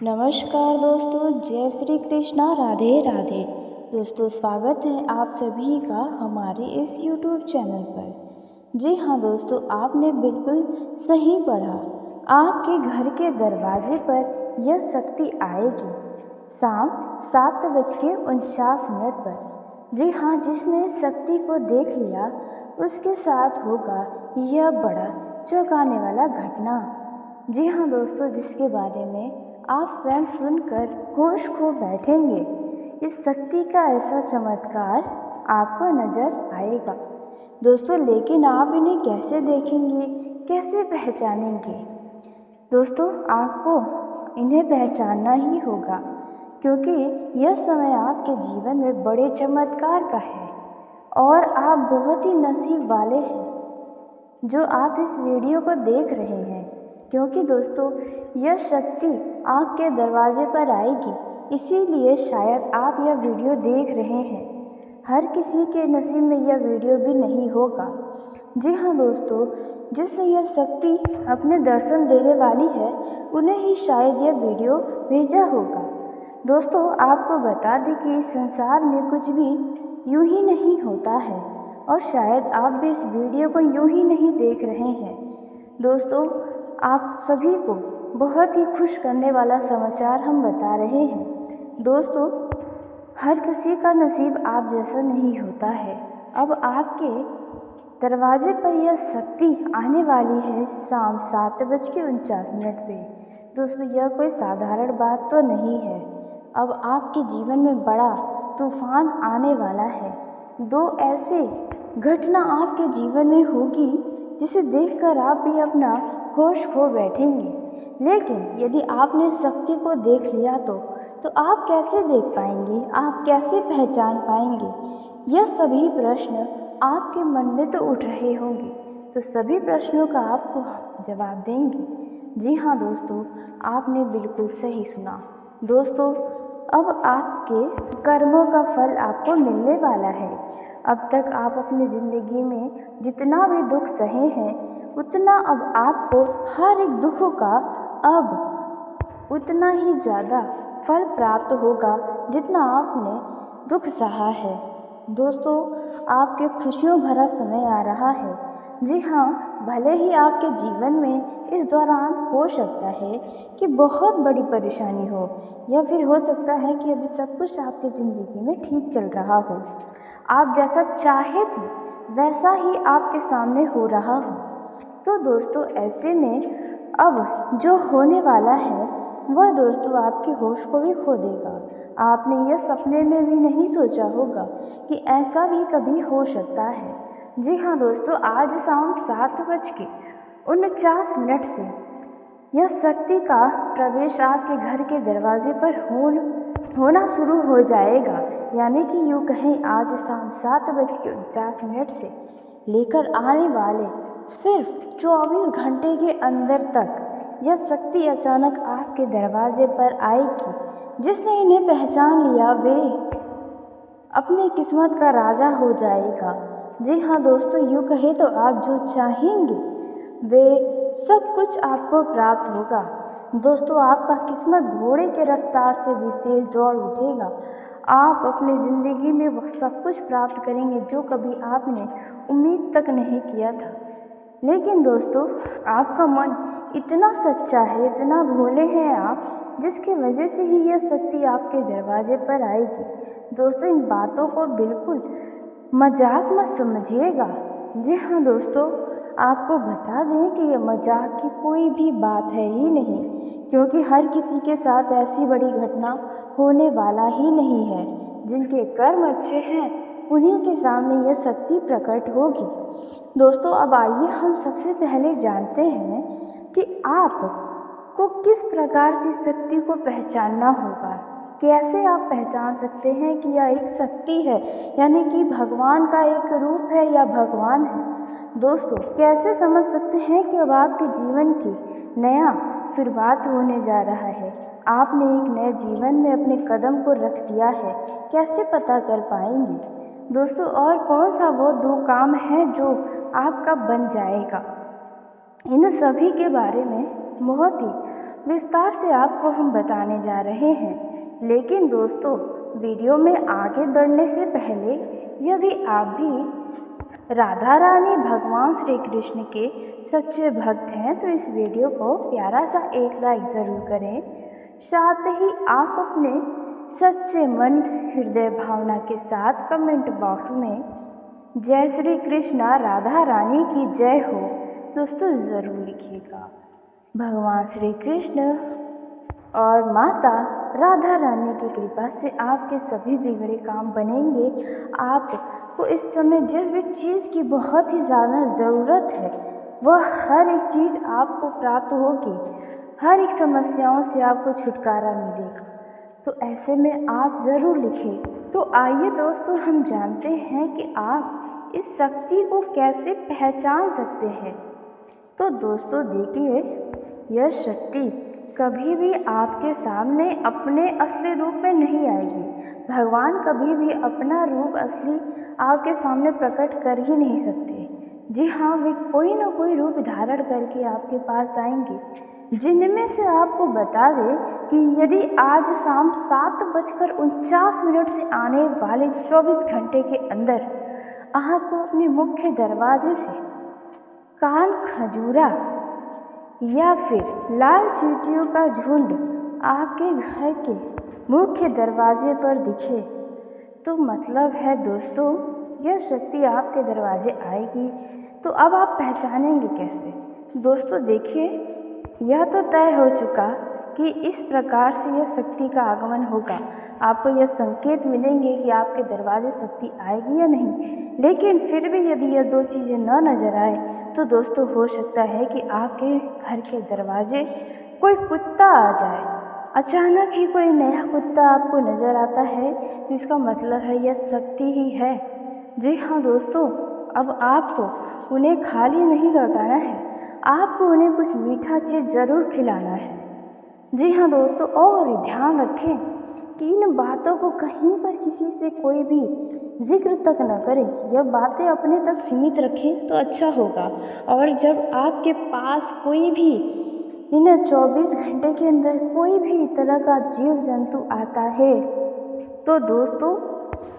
नमस्कार दोस्तों, जय श्री कृष्णा, राधे राधे। दोस्तों, स्वागत है आप सभी का हमारे इस YouTube चैनल पर। जी हाँ दोस्तों, आपने बिल्कुल सही पढ़ा। आपके घर के दरवाजे पर यह शक्ति आएगी शाम 7:49 पर। जी हाँ, जिसने इस शक्ति को देख लिया उसके साथ होगा यह बड़ा चौंकाने वाला घटना। जी हाँ दोस्तों, जिसके बारे में आप स्वयं सुनकर होश खो बैठेंगे। इस शक्ति का ऐसा चमत्कार आपको नजर आएगा दोस्तों, लेकिन आप इन्हें कैसे देखेंगे, कैसे पहचानेंगे? दोस्तों, आपको इन्हें पहचानना ही होगा, क्योंकि यह समय आपके जीवन में बड़े चमत्कार का है और आप बहुत ही नसीब वाले हैं जो आप इस वीडियो को देख रहे हैं, क्योंकि दोस्तों यह शक्ति आपके दरवाजे पर आएगी। इसीलिए शायद आप यह वीडियो देख रहे हैं। हर किसी के नसीब में यह वीडियो भी नहीं होगा। जी हाँ दोस्तों, जिसने यह शक्ति अपने दर्शन देने वाली है उन्हें ही शायद यह वीडियो भेजा होगा। दोस्तों, आपको बता दें कि इस संसार में कुछ भी यूं ही नहीं होता है और शायद आप भी इस वीडियो को यूं ही नहीं देख रहे हैं। दोस्तों, आप सभी को बहुत ही खुश करने वाला समाचार हम बता रहे हैं। दोस्तों, हर किसी का नसीब आप जैसा नहीं होता है। अब आपके दरवाजे पर यह शक्ति आने वाली है शाम 7:49 पे। दोस्तों, यह कोई साधारण बात तो नहीं है। अब आपके जीवन में बड़ा तूफान आने वाला है। दो ऐसे घटना आपके जीवन में होगी जिसे देखकर आप भी अपना होश खो बैठेंगे। लेकिन यदि आपने शक्ति को देख लिया तो आप कैसे देख पाएंगे, आप कैसे पहचान पाएंगे? यह सभी प्रश्न आपके मन में तो उठ रहे होंगे, तो सभी प्रश्नों का आपको जवाब देंगे। जी हाँ दोस्तों, आपने बिल्कुल सही सुना। दोस्तों, अब आपके कर्मों का फल आपको मिलने वाला है। अब तक आप अपनी ज़िंदगी में जितना भी दुख सहे हैं उतना अब आपको हर एक दुख का अब उतना ही ज़्यादा फल प्राप्त होगा जितना आपने दुख सहा है। दोस्तों, आपके खुशियों भरा समय आ रहा है। जी हाँ, भले ही आपके जीवन में इस दौरान हो सकता है कि बहुत बड़ी परेशानी हो, या फिर हो सकता है कि अभी सब कुछ आपकी ज़िंदगी में ठीक चल रहा हो, आप जैसा चाहे थे वैसा ही आपके सामने हो रहा हो। तो दोस्तों, ऐसे में अब जो होने वाला है वह दोस्तों आपके होश को भी खो देगा। आपने यह सपने में भी नहीं सोचा होगा कि ऐसा भी कभी हो सकता है। जी हाँ दोस्तों, आज शाम 7:49 से यह शक्ति का प्रवेश आपके घर के दरवाजे पर होना शुरू हो जाएगा। यानी कि यूँ कहें, आज शाम 7:49 से लेकर आने वाले सिर्फ 24 घंटे के अंदर तक यह शक्ति अचानक आपके दरवाजे पर आएगी। जिसने इन्हें पहचान लिया वे अपनी किस्मत का राजा हो जाएगा। जी हाँ दोस्तों, यूँ कहे तो आप जो चाहेंगे वे सब कुछ आपको प्राप्त होगा। दोस्तों, आपका किस्मत घोड़े के रफ्तार से भी तेज दौड़ उठेगा। आप अपनी ज़िंदगी में वह सब कुछ प्राप्त करेंगे जो कभी आपने उम्मीद तक नहीं किया था। लेकिन दोस्तों, आपका मन इतना सच्चा है, इतना भोले हैं आप, जिसकी वजह से ही यह शक्ति आपके दरवाजे पर आएगी। दोस्तों, इन बातों को बिल्कुल मजाक मत समझिएगा। जी हाँ दोस्तों, आपको बता दें कि यह मजाक की कोई भी बात है ही नहीं, क्योंकि हर किसी के साथ ऐसी बड़ी घटना होने वाला ही नहीं है। जिनके कर्म अच्छे हैं उन्हीं के सामने यह शक्ति प्रकट होगी। दोस्तों, अब आइए हम सबसे पहले जानते हैं कि आपको किस प्रकार से शक्ति को पहचानना होगा। कैसे आप पहचान सकते हैं कि यह एक शक्ति है, यानी कि भगवान का एक रूप है या भगवान है। दोस्तों, कैसे समझ सकते हैं कि अब आपके जीवन की नया शुरुआत होने जा रहा है, आपने एक नए जीवन में अपने कदम को रख दिया है? कैसे पता कर पाएंगे दोस्तों? और कौन सा वो 2 काम है जो आपका बन जाएगा? इन सभी के बारे में बहुत ही विस्तार से आपको हम बताने जा रहे हैं। लेकिन दोस्तों, वीडियो में आगे बढ़ने से पहले यदि आप भी राधा रानी भगवान श्री कृष्ण के सच्चे भक्त हैं तो इस वीडियो को प्यारा सा एक लाइक ज़रूर करें। साथ ही आप अपने सच्चे मन हृदय भावना के साथ कमेंट बॉक्स में जय श्री कृष्णा राधा रानी की जय हो दोस्तों ज़रूर लिखिएगा। भगवान श्री कृष्ण और माता राधा रानी की कृपा से आपके सभी बिगड़े काम बनेंगे। आपको इस समय जिस भी चीज़ की बहुत ही ज़्यादा ज़रूरत है वह हर एक चीज़ आपको प्राप्त होगी। हर एक समस्याओं से आपको छुटकारा मिलेगा। तो ऐसे में आप ज़रूर लिखें। तो आइए दोस्तों, हम जानते हैं कि आप इस शक्ति को कैसे पहचान सकते हैं। तो दोस्तों देखिए, यह शक्ति कभी भी आपके सामने अपने असली रूप में नहीं आएगी। भगवान कभी भी अपना रूप असली आपके सामने प्रकट कर ही नहीं सकते। जी हाँ, वे कोई ना कोई रूप धारण करके आपके पास आएंगे, जिनमें से आपको बता दें कि यदि आज शाम 7:49 से आने वाले 24 घंटे के अंदर आपको अपने मुख्य दरवाजे से कान खजूरा या फिर लाल चींटियों का झुंड आपके घर के मुख्य दरवाजे पर दिखे तो मतलब है दोस्तों यह शक्ति आपके दरवाजे आएगी। तो अब आप पहचानेंगे कैसे? दोस्तों देखिए, यह तो तय हो चुका कि इस प्रकार से यह शक्ति का आगमन होगा। आपको यह संकेत मिलेंगे कि आपके दरवाजे शक्ति आएगी या नहीं। लेकिन फिर भी यदि यह दो चीज़ें न नज़र आए तो दोस्तों हो सकता है कि आपके घर के दरवाजे कोई कुत्ता आ जाए। अचानक ही कोई नया कुत्ता आपको नज़र आता है तो इसका मतलब है यह शक्ति ही है। जी हाँ दोस्तों, अब आपको उन्हें खाली नहीं लौटाना है, आपको उन्हें कुछ मीठा चीज़ ज़रूर खिलाना है। जी हाँ दोस्तों, और ध्यान रखें कि इन बातों को कहीं पर किसी से कोई भी जिक्र तक न करें। यह बातें अपने तक सीमित रखें तो अच्छा होगा। और जब आपके पास कोई भी इन 24 घंटे के अंदर कोई भी तरह का जीव जंतु आता है तो दोस्तों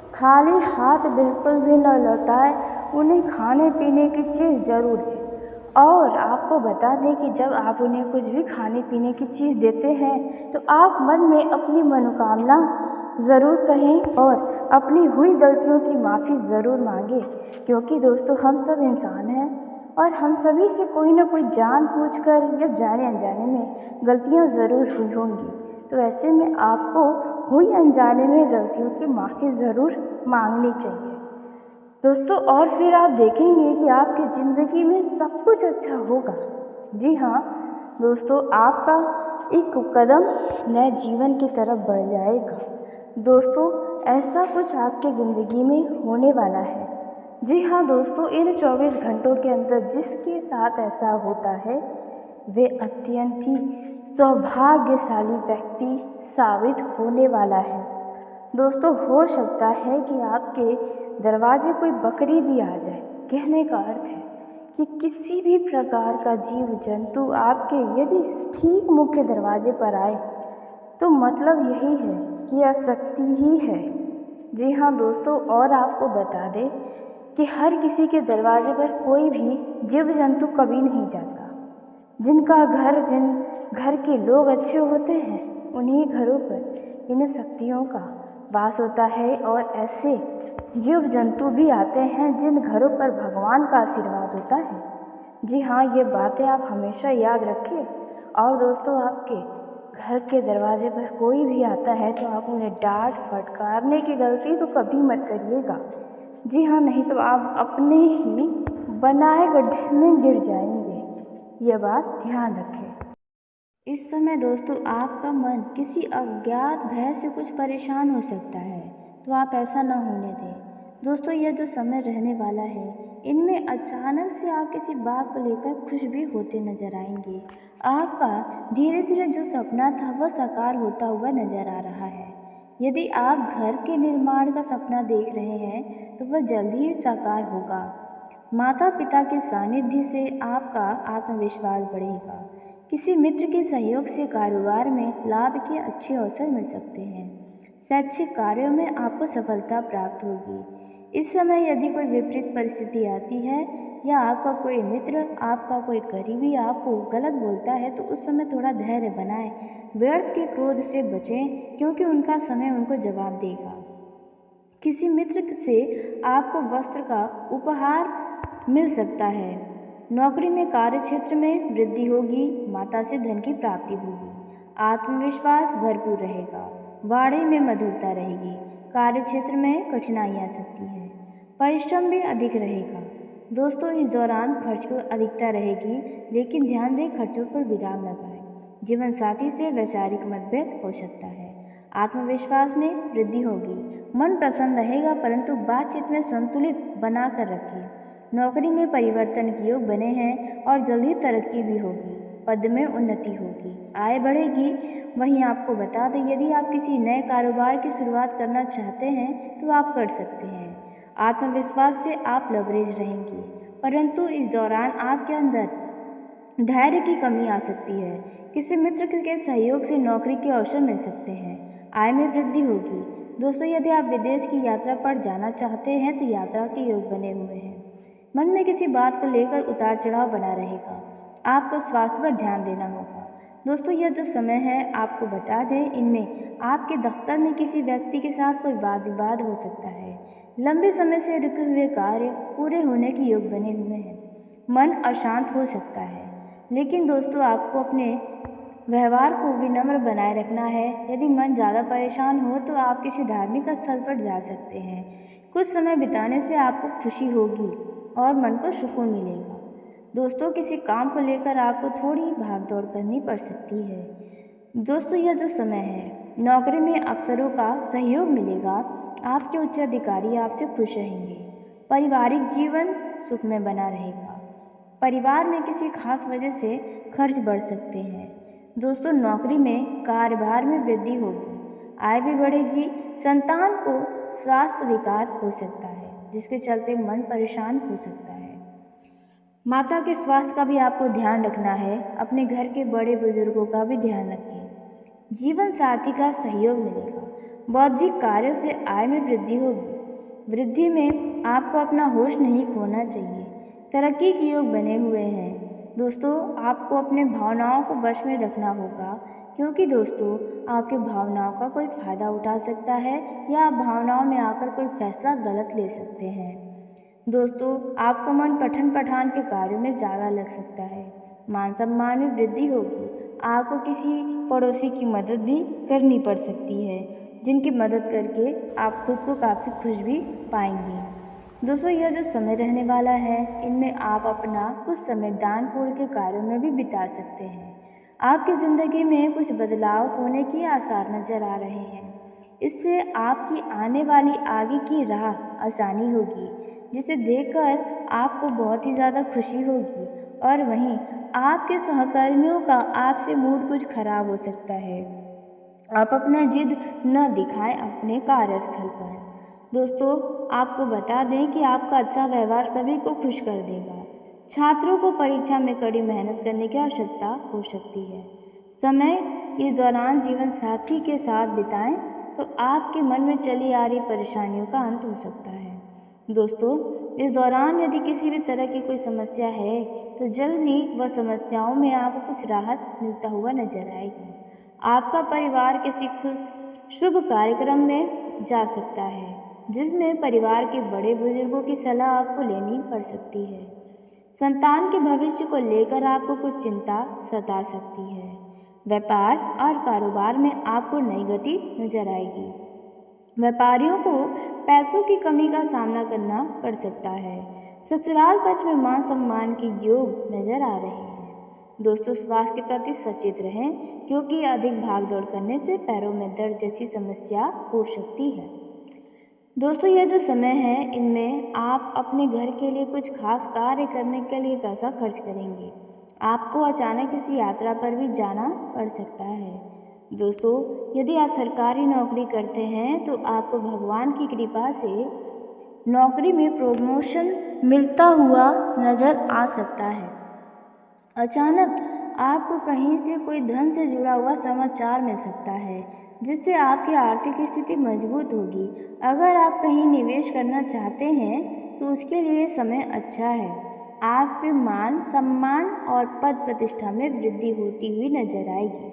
खाली हाथ बिल्कुल भी न लौटाए, उन्हें खाने पीने की चीज़ ज़रूर दें। और आपको बता दें कि जब आप उन्हें कुछ भी खाने पीने की चीज़ देते हैं तो आप मन में अपनी मनोकामना ज़रूर कहें और अपनी हुई गलतियों की माफ़ी ज़रूर मांगें। क्योंकि दोस्तों हम सब इंसान हैं और हम सभी से कोई ना कोई जानबूझकर या जाने अनजाने में गलतियां ज़रूर हुई होंगी। तो ऐसे में आपको हुई अनजाने में गलतियों की माफ़ी ज़रूर मांगनी चाहिए दोस्तों। और फिर आप देखेंगे कि आपकी ज़िंदगी में सब कुछ अच्छा होगा। जी हाँ दोस्तों, आपका एक कदम नए जीवन की तरफ बढ़ जाएगा। दोस्तों ऐसा कुछ आपके ज़िंदगी में होने वाला है। जी हाँ दोस्तों, इन 24 घंटों के अंदर जिसके साथ ऐसा होता है वे अत्यंत ही सौभाग्यशाली व्यक्ति साबित होने वाला है। दोस्तों हो सकता है कि आपके दरवाजे कोई बकरी भी आ जाए। कहने का अर्थ है कि किसी भी प्रकार का जीव जंतु आपके यदि ठीक मुख्य दरवाजे पर आए तो मतलब यही है कि यह शक्ति ही है। जी हाँ दोस्तों, और आपको बता दें कि हर किसी के दरवाजे पर कोई भी जीव जंतु कभी नहीं जाता। जिन घर के लोग अच्छे होते हैं उन्हीं घरों पर इन शक्तियों का वास होता है। और ऐसे जीव जंतु भी आते हैं जिन घरों पर भगवान का आशीर्वाद होता है। जी हाँ, ये बातें आप हमेशा याद रखें। और दोस्तों आपके घर के दरवाजे पर कोई भी आता है तो आप उन्हें डांट फटकारने की गलती तो कभी मत करिएगा। जी हाँ, नहीं तो आप अपने ही बनाए गड्ढे में गिर जाएंगे। यह बात ध्यान रखें। इस समय दोस्तों आपका मन किसी अज्ञात भय से कुछ परेशान हो सकता है, तो आप ऐसा ना होने दें। दोस्तों यह जो समय रहने वाला है इनमें अचानक से आप किसी बात को लेकर खुश भी होते नजर आएंगे। आपका धीरे धीरे जो सपना था वह साकार होता हुआ नजर आ रहा है। यदि आप घर के निर्माण का सपना देख रहे हैं तो वह जल्दी ही साकार होगा। माता पिता के सानिध्य से आपका आत्मविश्वास बढ़ेगा। किसी मित्र के सहयोग से कारोबार में लाभ के अच्छे अवसर मिल सकते हैं। शैक्षिक कार्यों में आपको सफलता प्राप्त होगी। इस समय यदि कोई विपरीत परिस्थिति आती है या आपका कोई मित्र, आपका कोई करीबी आपको गलत बोलता है तो उस समय थोड़ा धैर्य बनाएं। व्यर्थ के क्रोध से बचें क्योंकि उनका समय उनको जवाब देगा। किसी मित्र से आपको वस्त्र का उपहार मिल सकता है। नौकरी में कार्य क्षेत्र में वृद्धि होगी। माता से धन की प्राप्ति होगी। आत्मविश्वास भरपूर रहेगा। वाणी में मधुरता रहेगी। कार्य क्षेत्र में कठिनाई आ सकती है। परिश्रम भी अधिक रहेगा। दोस्तों, इस दौरान खर्च को अधिकता रहेगी, लेकिन ध्यान दें खर्चों पर विराम लगाएं। जीवन साथी से वैचारिक मतभेद हो सकता है। आत्मविश्वास में वृद्धि होगी। मन प्रसन्न रहेगा, परंतु बातचीत में संतुलित बनाकर रखें। नौकरी में परिवर्तन के योग बने हैं और जल्दी तरक्की भी होगी। पद में उन्नति होगी। आय बढ़ेगी। वहीं आपको बता दें, यदि आप किसी नए कारोबार की शुरुआत करना चाहते हैं तो आप कर सकते हैं। आत्मविश्वास से आप लवरेज रहेंगे, परंतु इस दौरान आपके अंदर धैर्य की कमी आ सकती है। किसी मित्र के सहयोग से नौकरी के अवसर मिल सकते हैं। आय में वृद्धि होगी। दोस्तों, यदि आप विदेश की यात्रा पर जाना चाहते हैं तो यात्रा के योग बने हुए हैं। मन में किसी बात को लेकर उतार चढ़ाव बना रहेगा। आपको स्वास्थ्य पर ध्यान देना होगा। दोस्तों, यह जो समय है आपको बता दें, इनमें आपके दफ्तर में किसी व्यक्ति के साथ कोई वाद विवाद हो सकता है। लंबे समय से रुके हुए कार्य पूरे होने के योग बने हुए हैं। मन अशांत हो सकता है, लेकिन दोस्तों आपको अपने व्यवहार को विनम्र बनाए रखना है। यदि मन ज़्यादा परेशान हो तो आप किसी धार्मिक स्थल पर जा सकते हैं। कुछ समय बिताने से आपको खुशी होगी और मन को सुकून मिलेगा। दोस्तों, किसी काम को लेकर आपको थोड़ी भागदौड़ करनी पड़ सकती है। दोस्तों, यह जो समय है, नौकरी में अफसरों का सहयोग मिलेगा। आपके उच्च अधिकारी आपसे खुश रहेंगे। पारिवारिक जीवन सुख में बना रहेगा। परिवार में किसी खास वजह से खर्च बढ़ सकते हैं। दोस्तों, नौकरी में कार्यभार में वृद्धि होगी। आय भी बढ़ेगी। संतान को स्वास्थ्य विकार हो सकता है, जिसके चलते मन परेशान हो सकता है। माता के स्वास्थ्य का भी आपको ध्यान रखना है। अपने घर के बड़े बुजुर्गों का भी ध्यान रखें। जीवन साथी का सहयोग मिलेगा। बौद्धिक कार्यों से आय में वृद्धि होगी। वृद्धि में आपको अपना होश नहीं खोना चाहिए। तरक्की के योग बने हुए हैं। दोस्तों, आपको अपने भावनाओं को वश में रखना होगा, क्योंकि दोस्तों आपके भावनाओं का कोई फ़ायदा उठा सकता है या आप भावनाओं में आकर कोई फैसला गलत ले सकते हैं। दोस्तों, आपका मन पठन पठान के कार्यों में ज़्यादा लग सकता है। मान सम्मान में वृद्धि होगी। आपको किसी पड़ोसी की मदद भी करनी पड़ सकती है, जिनकी मदद करके आप खुद को काफ़ी खुश भी पाएंगे। दोस्तों, यह जो समय रहने वाला है, इनमें आप अपना कुछ समय दानपुण्य के कार्यों में भी बिता सकते हैं। आपकी ज़िंदगी में कुछ बदलाव होने के आसार नजर आ रहे हैं। इससे आपकी आने वाली आगे की राह आसानी होगी, जिसे देखकर आपको बहुत ही ज़्यादा खुशी होगी। और वहीं आपके सहकर्मियों का आपसे मूड कुछ खराब हो सकता है। आप अपना जिद न दिखाएं अपने कार्यस्थल पर। दोस्तों, आपको बता दें कि आपका अच्छा व्यवहार सभी को खुश कर देगा। छात्रों को परीक्षा में कड़ी मेहनत करने की आवश्यकता हो सकती है। समय इस दौरान जीवन साथी के साथ बिताएं तो आपके मन में चली आ रही परेशानियों का अंत हो सकता है। दोस्तों, इस दौरान यदि किसी भी तरह की कोई समस्या है तो जल्द ही वह समस्याओं में आपको कुछ राहत मिलता हुआ नजर आएगी। आपका परिवार किसी शुभ कार्यक्रम में जा सकता है, जिसमें परिवार के बड़े बुजुर्गों की सलाह आपको लेनी पड़ सकती है। संतान के भविष्य को लेकर आपको कुछ चिंता सता सकती है। व्यापार और कारोबार में आपको नई गति नजर आएगी। व्यापारियों को पैसों की कमी का सामना करना पड़ सकता है। ससुराल पक्ष में मान सम्मान के योग नजर आ रहे हैं। दोस्तों, स्वास्थ्य के प्रति सचेत रहें, क्योंकि अधिक भागदौड़ करने से पैरों में दर्द जैसी समस्या हो सकती है। दोस्तों, यह जो समय है, इनमें आप अपने घर के लिए कुछ खास कार्य करने के लिए पैसा खर्च करेंगे। आपको अचानक किसी यात्रा पर भी जाना पड़ सकता है। दोस्तों, यदि आप सरकारी नौकरी करते हैं तो आपको भगवान की कृपा से नौकरी में प्रमोशन मिलता हुआ नज़र आ सकता है। अचानक आपको कहीं से कोई धन से जुड़ा हुआ समाचार मिल सकता है, जिससे आपकी आर्थिक स्थिति मजबूत होगी। अगर आप कहीं निवेश करना चाहते हैं तो उसके लिए समय अच्छा है। आपके मान सम्मान और पद प्रतिष्ठा में वृद्धि होती हुई नजर आएगी।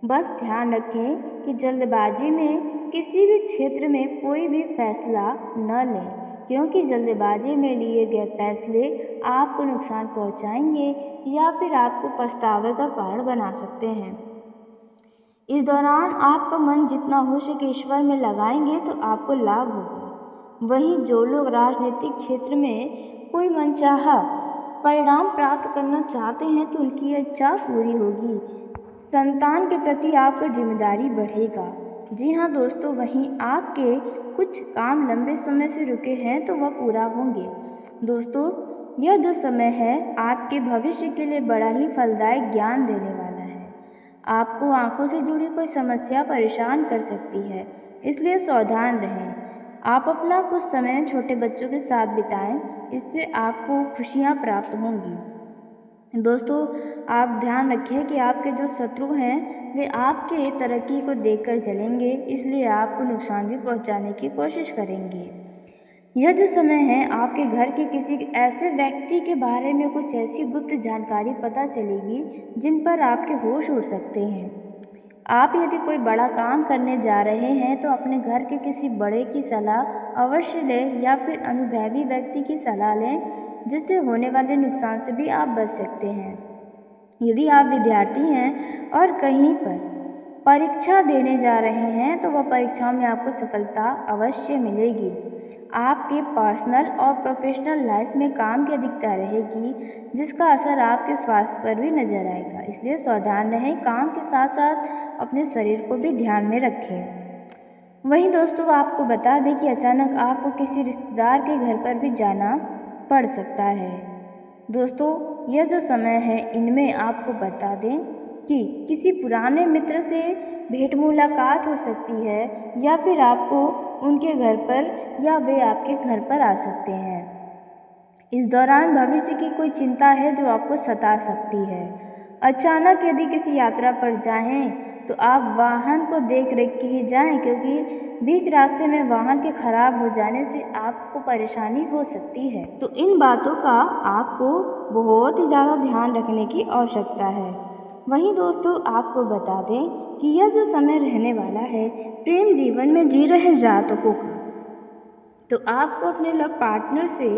बस ध्यान रखें कि जल्दबाजी में किसी भी क्षेत्र में कोई भी फैसला न लें, क्योंकि जल्दबाजी में लिए गए फैसले आपको नुकसान पहुंचाएंगे या फिर आपको पछतावे का कारण बना सकते हैं। इस दौरान आपका मन जितना हो सके ईश्वर में लगाएंगे तो आपको लाभ होगा। वहीं जो लोग राजनीतिक क्षेत्र में कोई मनचाहा परिणाम प्राप्त करना चाहते हैं तो उनकी इच्छा पूरी होगी। संतान के प्रति आपका जिम्मेदारी बढ़ेगा। जी हाँ दोस्तों, वहीं आपके कुछ काम लंबे समय से रुके हैं तो वह पूरा होंगे। दोस्तों, यह जो समय है आपके भविष्य के लिए बड़ा ही फलदायक ज्ञान देने वाला है। आपको आंखों से जुड़ी कोई समस्या परेशान कर सकती है, इसलिए सावधान रहें। आप अपना कुछ समय छोटे बच्चों के साथ बिताएं, इससे आपको खुशियां प्राप्त होंगी। दोस्तों, आप ध्यान रखें कि आपके जो शत्रु हैं वे आपके तरक्की को देखकर चलेंगे, इसलिए आपको नुकसान भी पहुंचाने की कोशिश करेंगे। यह जो समय है आपके घर के किसी ऐसे व्यक्ति के बारे में कुछ ऐसी गुप्त जानकारी पता चलेगी जिन पर आपके होश उड़ सकते हैं। आप यदि कोई बड़ा काम करने जा रहे हैं तो अपने घर के किसी बड़े की सलाह अवश्य लें या फिर अनुभवी व्यक्ति की सलाह लें, जिससे होने वाले नुकसान से भी आप बच सकते हैं। यदि आप विद्यार्थी हैं और कहीं पर परीक्षा देने जा रहे हैं तो वह परीक्षाओं में आपको सफलता अवश्य मिलेगी। आपके पर्सनल और प्रोफेशनल लाइफ में काम की अधिकता रहेगी, जिसका असर आपके स्वास्थ्य पर भी नजर आएगा। इसलिए सावधान रहें, काम के साथ साथ अपने शरीर को भी ध्यान में रखें। वहीं दोस्तों, आपको बता दें कि अचानक आपको किसी रिश्तेदार के घर पर भी जाना पड़ सकता है। दोस्तों, यह जो समय है इनमें आपको बता दें कि किसी पुराने मित्र से भेंट मुलाकात हो सकती है या फिर आपको उनके घर पर या वे आपके घर पर आ सकते हैं। इस दौरान भविष्य की कोई चिंता है जो आपको सता सकती है। अचानक यदि किसी यात्रा पर जाएं तो आप वाहन को देख रेख के ही जाएं, क्योंकि बीच रास्ते में वाहन के खराब हो जाने से आपको परेशानी हो सकती है। तो इन बातों का आपको बहुत ही ज़्यादा ध्यान रखने की आवश्यकता है। वहीं दोस्तों, आपको बता दें कि यह जो समय रहने वाला है प्रेम जीवन में जी रहे जातकों का, तो आपको अपने लव पार्टनर से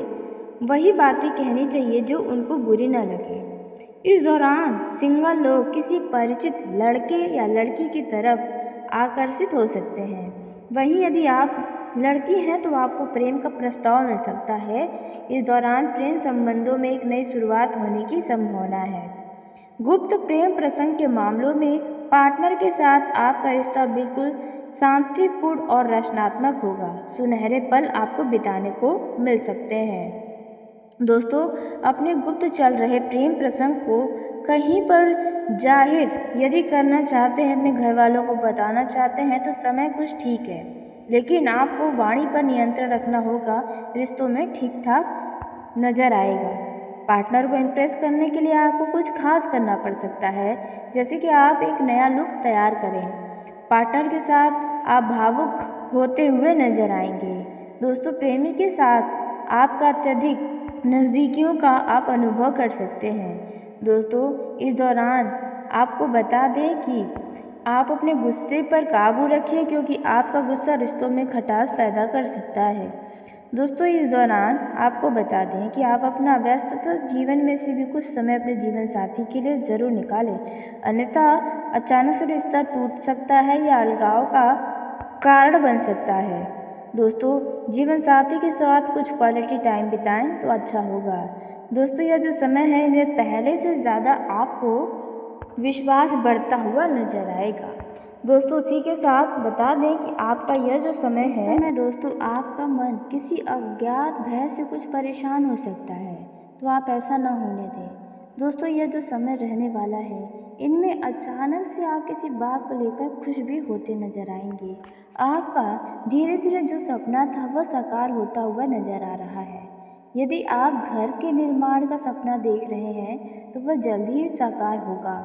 वही बातें कहनी चाहिए जो उनको बुरी न लगे। इस दौरान सिंगल लोग किसी परिचित लड़के या लड़की की तरफ आकर्षित हो सकते हैं। वहीं यदि आप लड़की हैं तो आपको प्रेम का प्रस्ताव मिल सकता है। इस दौरान प्रेम संबंधों में एक नई शुरुआत होने की संभावना है। गुप्त प्रेम प्रसंग के मामलों में पार्टनर के साथ आपका रिश्ता बिल्कुल शांतिपूर्ण और रचनात्मक होगा। सुनहरे पल आपको बिताने को मिल सकते हैं। दोस्तों, अपने गुप्त चल रहे प्रेम प्रसंग को कहीं पर जाहिर यदि करना चाहते हैं, अपने घर वालों को बताना चाहते हैं तो समय कुछ ठीक है, लेकिन आपको वाणी पर नियंत्रण रखना होगा। रिश्तों में ठीक ठाक नजर आएगा। पार्टनर को इम्प्रेस करने के लिए आपको कुछ खास करना पड़ सकता है, जैसे कि आप एक नया लुक तैयार करें। पार्टनर के साथ आप भावुक होते हुए नजर आएंगे। दोस्तों, प्रेमी के साथ आपका अत्यधिक नज़दीकियों का आप अनुभव कर सकते हैं। दोस्तों, इस दौरान आपको बता दें कि आप अपने गुस्से पर काबू रखिए, क्योंकि आपका गुस्सा रिश्तों में खटास पैदा कर सकता है। दोस्तों, इस दौरान आपको बता दें कि आप अपना व्यस्तता जीवन में से भी कुछ समय अपने जीवन साथी के लिए ज़रूर निकालें, अन्यथा अचानक से रिश्ता टूट सकता है या अलगाव का कारण बन सकता है। दोस्तों, जीवन साथी के साथ कुछ क्वालिटी टाइम बिताएं तो अच्छा होगा। दोस्तों, यह जो समय है इनमें पहले से ज़्यादा आपको विश्वास बढ़ता हुआ नजर आएगा। दोस्तों, उसी के साथ बता दें कि आपका यह जो समय है दोस्तों, आपका मन किसी अज्ञात भय से कुछ परेशान हो सकता है, तो आप ऐसा ना होने दें। दोस्तों, यह जो समय रहने वाला है इनमें अचानक से आप किसी बात को लेकर खुश भी होते नजर आएंगे। आपका धीरे धीरे जो सपना था वह साकार होता हुआ नजर आ रहा है। यदि आप घर के निर्माण का सपना देख रहे हैं तो वह जल्द ही साकार होगा।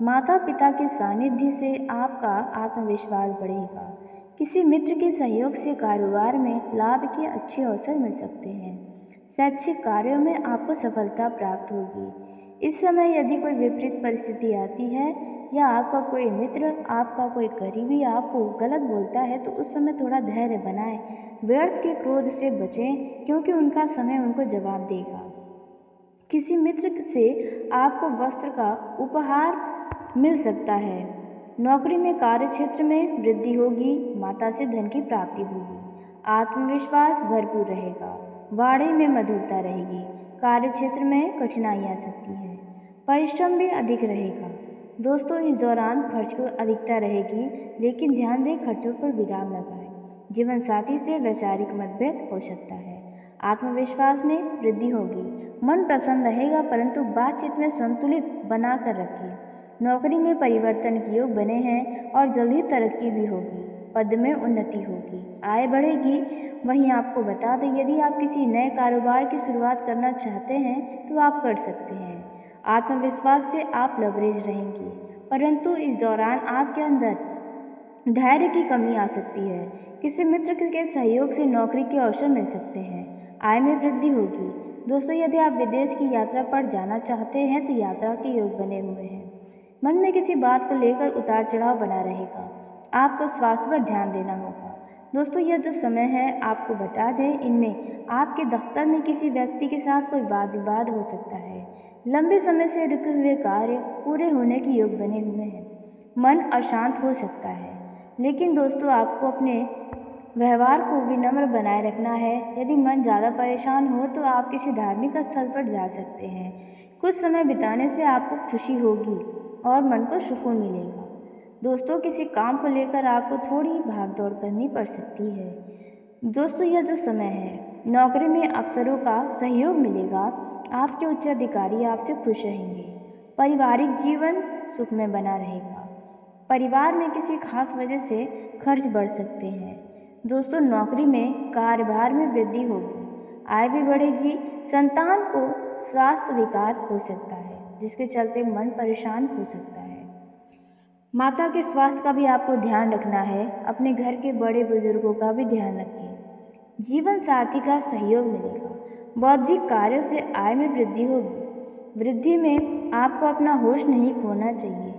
माता पिता के सानिध्य से आपका आत्मविश्वास बढ़ेगा। किसी मित्र के सहयोग से कारोबार में लाभ के अच्छे अवसर मिल सकते हैं। शैक्षिक कार्यों में आपको सफलता प्राप्त होगी। इस समय यदि कोई विपरीत परिस्थिति आती है या आपका कोई मित्र, आपका कोई करीबी आपको गलत बोलता है तो उस समय थोड़ा धैर्य बनाएं। व्यर्थ के क्रोध से बचें क्योंकि उनका समय उनको जवाब देगा। किसी मित्र से आपको वस्त्र का उपहार मिल सकता है। नौकरी में कार्य क्षेत्र में वृद्धि होगी। माता से धन की प्राप्ति होगी। आत्मविश्वास भरपूर रहेगा। वाणी में मधुरता रहेगी। कार्य क्षेत्र में कठिनाई आ सकती है। परिश्रम भी अधिक रहेगा। दोस्तों, इस दौरान खर्च को अधिकता रहेगी, लेकिन ध्यान दें खर्चों पर विराम लगाएं। जीवन साथी से वैचारिक मतभेद हो सकता है। आत्मविश्वास में वृद्धि होगी। मन प्रसन्न रहेगा, परंतु बातचीत में संतुलित बनाकर रखें। नौकरी में परिवर्तन के योग बने हैं और जल्दी तरक्की भी होगी। पद में उन्नति होगी। आय बढ़ेगी। वहीं आपको बता दें, यदि आप किसी नए कारोबार की शुरुआत करना चाहते हैं तो आप कर सकते हैं। आत्मविश्वास से आप लवरेज रहेंगे, परंतु इस दौरान आपके अंदर धैर्य की कमी आ सकती है। किसी मित्र के सहयोग से नौकरी के अवसर मिल सकते हैं। आय में वृद्धि होगी। दोस्तों, यदि आप विदेश की यात्रा पर जाना चाहते हैं तो यात्रा के योग बने हुए हैं। मन में किसी बात को लेकर उतार चढ़ाव बना रहेगा। आपको स्वास्थ्य पर ध्यान देना होगा। दोस्तों, यह जो समय है आपको बता दें, इनमें आपके दफ्तर में किसी व्यक्ति के साथ कोई वाद विवाद हो सकता है। लंबे समय से रुके हुए कार्य पूरे होने के योग बने हुए हैं। मन अशांत हो सकता है, लेकिन दोस्तों आपको अपने व्यवहार को विनम्र बनाए रखना है। यदि मन ज़्यादा परेशान हो तो आप किसी धार्मिक स्थल पर जा सकते हैं। कुछ समय बिताने से आपको खुशी होगी और मन को सुकून मिलेगा। दोस्तों, किसी काम को लेकर आपको थोड़ी भागदौड़ करनी पड़ सकती है। दोस्तों, यह जो समय है, नौकरी में अफसरों का सहयोग मिलेगा। आपके उच्च अधिकारी आपसे खुश रहेंगे। पारिवारिक जीवन सुख में बना रहेगा। परिवार में किसी खास वजह से खर्च बढ़ सकते हैं। दोस्तों, नौकरी में कार्यभार में वृद्धि होगी। आय भी बढ़ेगी। संतान को स्वास्थ्य विकार हो सकता है, जिसके चलते मन परेशान हो सकता है। माता के स्वास्थ्य का भी आपको ध्यान रखना है। अपने घर के बड़े बुजुर्गों का भी ध्यान रखें। जीवन साथी का सहयोग मिलेगा। बौद्धिक कार्यों से आय में वृद्धि होगी। वृद्धि में आपको अपना होश नहीं खोना चाहिए।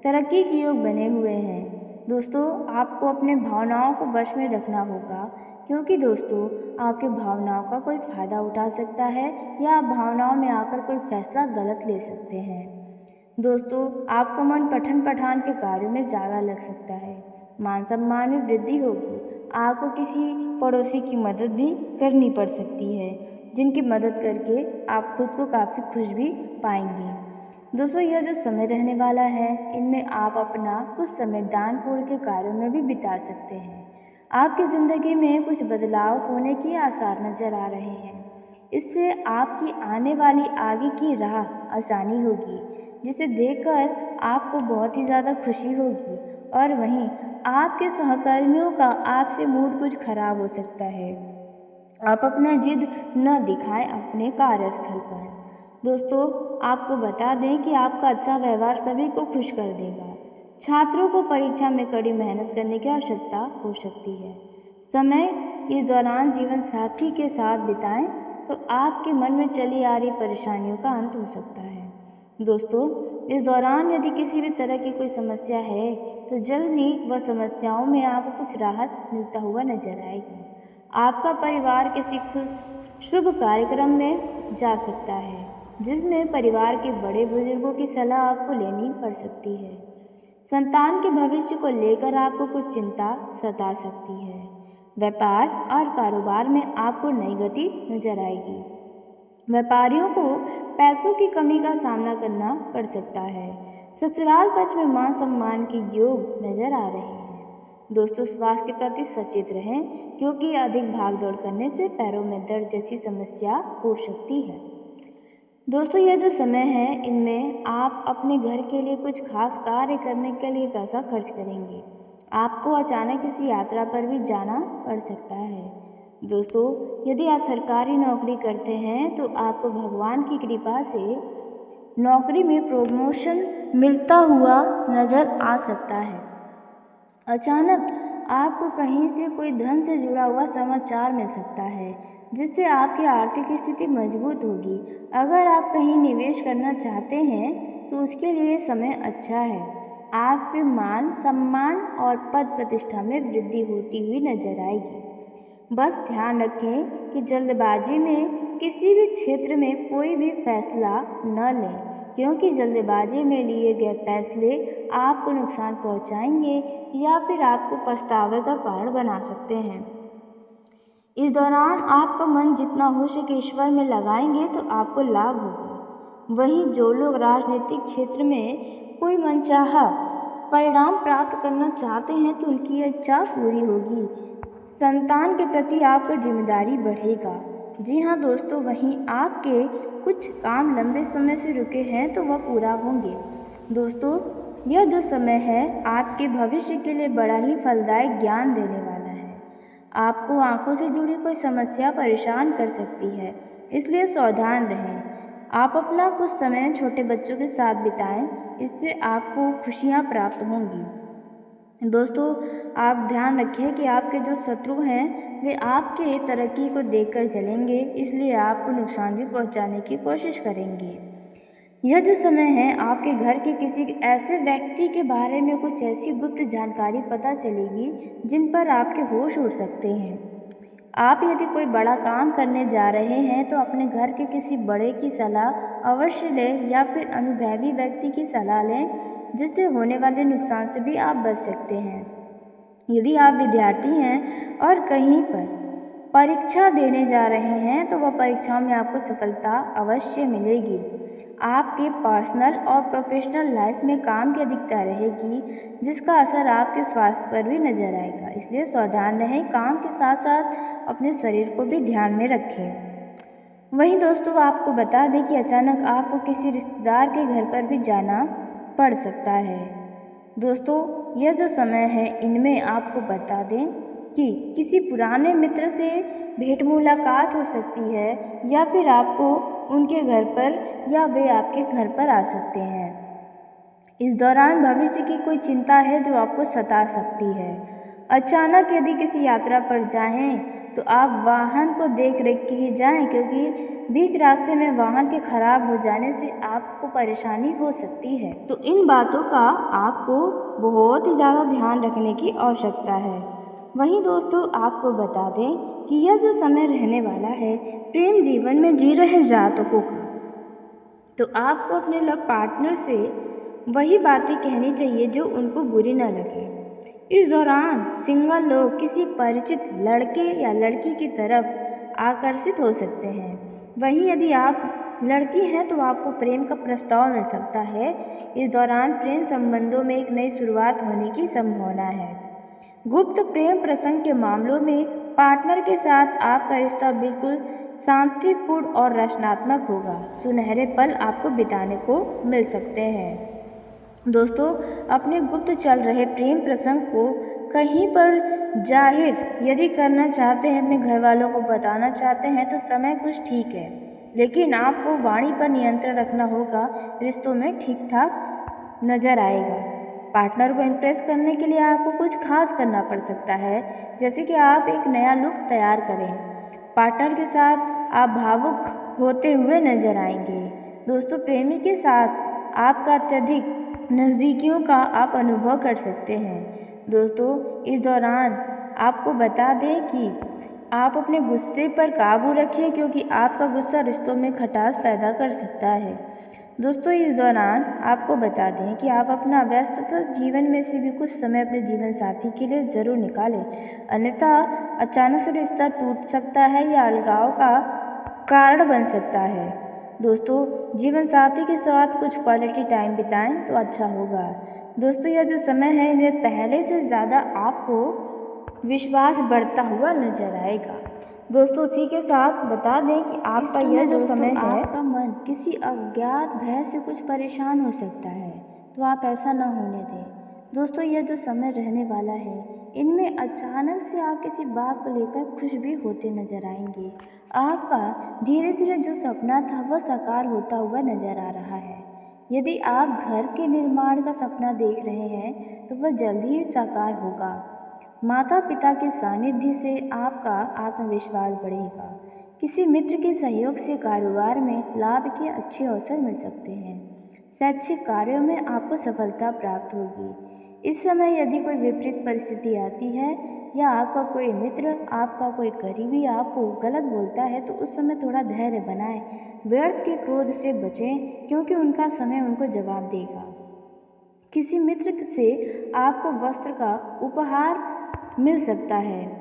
तरक्की के योग बने हुए हैं। दोस्तों, आपको अपने भावनाओं को वश में रखना होगा, क्योंकि दोस्तों आपके भावनाओं का कोई फ़ायदा उठा सकता है या आप भावनाओं में आकर कोई फैसला गलत ले सकते हैं। दोस्तों, आपका मन पठन पठान के कार्यों में ज़्यादा लग सकता है। मान सम्मान में वृद्धि होगी। आपको किसी पड़ोसी की मदद भी करनी पड़ सकती है, जिनकी मदद करके आप खुद को काफ़ी खुश भी पाएंगे। दोस्तों, यह जो समय रहने वाला है, इनमें आप अपना कुछ समय दान पुण्य के कार्यों में भी बिता सकते हैं। आपकी ज़िंदगी में कुछ बदलाव होने के आसार नजर आ रहे हैं। इससे आपकी आने वाली आगे की राह आसानी होगी, जिसे देखकर आपको बहुत ही ज़्यादा खुशी होगी। और वहीं आपके सहकर्मियों का आपसे मूड कुछ खराब हो सकता है। आप अपना जिद न दिखाएं अपने कार्यस्थल पर। दोस्तों, आपको बता दें कि आपका अच्छा व्यवहार सभी को खुश कर देगा। छात्रों को परीक्षा में कड़ी मेहनत करने की आवश्यकता हो सकती है। समय इस दौरान जीवन साथी के साथ बिताएं तो आपके मन में चली आ रही परेशानियों का अंत हो सकता है। दोस्तों, इस दौरान यदि किसी भी तरह की कोई समस्या है तो जल्द ही वह समस्याओं में आपको कुछ राहत मिलता हुआ नजर आएगी। आपका परिवार किसी शुभ कार्यक्रम में जा सकता है, जिसमें परिवार के बड़े बुजुर्गों की सलाह आपको लेनी पड़ सकती है। संतान के भविष्य को लेकर आपको कुछ चिंता सता सकती है। व्यापार और कारोबार में आपको नई गति नजर आएगी। व्यापारियों को पैसों की कमी का सामना करना पड़ सकता है। ससुराल पक्ष में मान सम्मान के योग नजर आ रहे हैं। दोस्तों, स्वास्थ्य के प्रति सचेत रहें, क्योंकि अधिक भागदौड़ करने से पैरों में दर्द जैसी समस्या हो सकती है। दोस्तों, यह जो समय है, इनमें आप अपने घर के लिए कुछ खास कार्य करने के लिए पैसा खर्च करेंगे। आपको अचानक किसी यात्रा पर भी जाना पड़ सकता है। दोस्तों, यदि आप सरकारी नौकरी करते हैं तो आपको भगवान की कृपा से नौकरी में प्रमोशन मिलता हुआ नज़र आ सकता है। अचानक आपको कहीं से कोई धन से जुड़ा हुआ समाचार मिल सकता है, जिससे आपकी आर्थिक स्थिति मजबूत होगी। अगर आप कहीं निवेश करना चाहते हैं तो उसके लिए समय अच्छा है। आपके मान सम्मान और पद प्रतिष्ठा में वृद्धि होती हुई नजर आएगी। बस ध्यान रखें कि जल्दबाजी में किसी भी क्षेत्र में कोई भी फैसला न लें, क्योंकि जल्दबाजी में लिए गए फैसले आपको नुकसान पहुंचाएंगे या फिर आपको पछतावे का कारण बना सकते हैं। इस दौरान आपका मन जितना हो सके ईश्वर में लगाएंगे तो आपको लाभ होगा। वहीं जो लोग राजनीतिक क्षेत्र में कोई मनचाहा परिणाम प्राप्त करना चाहते हैं तो उनकी इच्छा पूरी होगी। संतान के प्रति आपका जिम्मेदारी बढ़ेगा। जी हाँ दोस्तों, वहीं आपके कुछ काम लंबे समय से रुके हैं तो वह पूरा होंगे। दोस्तों, यह जो समय है आपके भविष्य के लिए बड़ा ही फलदायक ज्ञान देने वाला है। आपको आंखों से जुड़ी कोई समस्या परेशान कर सकती है, इसलिए सावधान रहें। आप अपना कुछ समय छोटे बच्चों के साथ बिताएं, इससे आपको खुशियाँ प्राप्त होंगी। दोस्तों, आप ध्यान रखें कि आपके जो शत्रु हैं वे आपके तरक्की को देखकर चलेंगे, इसलिए आपको नुकसान भी पहुंचाने की कोशिश करेंगे। यह जो समय है आपके घर के किसी ऐसे व्यक्ति के बारे में कुछ ऐसी गुप्त जानकारी पता चलेगी जिन पर आपके होश उड़ सकते हैं। आप यदि कोई बड़ा काम करने जा रहे हैं तो अपने घर के किसी बड़े की सलाह अवश्य लें या फिर अनुभवी व्यक्ति की सलाह लें, जिससे होने वाले नुकसान से भी आप बच सकते हैं। यदि आप विद्यार्थी हैं और कहीं पर परीक्षा देने जा रहे हैं तो वह परीक्षाओं में आपको सफलता अवश्य मिलेगी। आपके पर्सनल और प्रोफेशनल लाइफ में काम की अधिकता रहेगी, जिसका असर आपके स्वास्थ्य पर भी नजर आएगा। इसलिए सावधान रहें, काम के साथ साथ अपने शरीर को भी ध्यान में रखें। वहीं दोस्तों, आपको बता दें कि अचानक आपको किसी रिश्तेदार के घर पर भी जाना पड़ सकता है। दोस्तों, यह जो समय है इनमें आपको बता दें कि किसी पुराने मित्र से भेंट मुलाकात हो सकती है या फिर आपको उनके घर पर या वे आपके घर पर आ सकते हैं। इस दौरान भविष्य की कोई चिंता है जो आपको सता सकती है। अचानक यदि किसी यात्रा पर जाएं तो आप वाहन को देख रेख के ही जाएं, क्योंकि बीच रास्ते में वाहन के खराब हो जाने से आपको परेशानी हो सकती है। तो इन बातों का आपको बहुत ही ज़्यादा ध्यान रखने की आवश्यकता है। वहीं दोस्तों, आपको बता दें कि यह जो समय रहने वाला है प्रेम जीवन में जी रहे जातकों का, तो आपको अपने लव पार्टनर से वही बातें कहनी चाहिए जो उनको बुरी न लगे। इस दौरान सिंगल लोग किसी परिचित लड़के या लड़की की तरफ आकर्षित हो सकते हैं। वहीं यदि आप लड़की हैं तो आपको प्रेम का प्रस्ताव मिल सकता है। इस दौरान प्रेम संबंधों में एक नई शुरुआत होने की संभावना है। गुप्त प्रेम प्रसंग के मामलों में पार्टनर के साथ आपका रिश्ता बिल्कुल शांतिपूर्ण और रचनात्मक होगा। सुनहरे पल आपको बिताने को मिल सकते हैं। दोस्तों, अपने गुप्त चल रहे प्रेम प्रसंग को कहीं पर जाहिर यदि करना चाहते हैं, अपने घर वालों को बताना चाहते हैं तो समय कुछ ठीक है, लेकिन आपको वाणी पर नियंत्रण रखना होगा। रिश्तों में ठीक ठाक नजर आएगा। पार्टनर को इम्प्रेस करने के लिए आपको कुछ खास करना पड़ सकता है, जैसे कि आप एक नया लुक तैयार करें। पार्टनर के साथ आप भावुक होते हुए नजर आएंगे। दोस्तों, प्रेमी के साथ आपका अत्यधिक नज़दीकियों का आप अनुभव कर सकते हैं। दोस्तों, इस दौरान आपको बता दें कि आप अपने गुस्से पर काबू रखिए, क्योंकि आपका गुस्सा रिश्तों में खटास पैदा कर सकता है। दोस्तों, इस दौरान आपको बता दें कि आप अपना व्यस्तता जीवन में से भी कुछ समय अपने जीवन साथी के लिए ज़रूर निकालें, अन्यथा अचानक से रिश्ता टूट सकता है या अलगाव का कारण बन सकता है। दोस्तों, जीवन साथी के साथ कुछ क्वालिटी टाइम बिताएं तो अच्छा होगा। दोस्तों, यह जो समय है इनमें पहले से ज़्यादा आपको विश्वास बढ़ता हुआ नजर आएगा। दोस्तों, इसी के साथ बता दें कि आपका यह जो समय है आपका मन किसी अज्ञात भय से कुछ परेशान हो सकता है, तो आप ऐसा ना होने दें। दोस्तों, यह जो समय रहने वाला है इनमें अचानक से आप किसी बात को लेकर खुश भी होते नजर आएंगे। आपका धीरे धीरे जो सपना था वह साकार होता हुआ नजर आ रहा है। यदि आप घर के निर्माण का सपना देख रहे हैं तो वह जल्दी ही साकार होगा। माता पिता के सानिध्य से आपका आत्मविश्वास बढ़ेगा। किसी मित्र के सहयोग से कारोबार में लाभ के अच्छे अवसर मिल सकते हैं। शैक्षिक कार्यों में आपको सफलता प्राप्त होगी। इस समय यदि कोई विपरीत परिस्थिति आती है या आपका कोई मित्र, आपका कोई करीबी आपको गलत बोलता है तो उस समय थोड़ा धैर्य बनाएं। व्यर्थ के क्रोध से बचें क्योंकि उनका समय उनको जवाब देगा। किसी मित्र से आपको वस्त्र का उपहार मिल सकता है।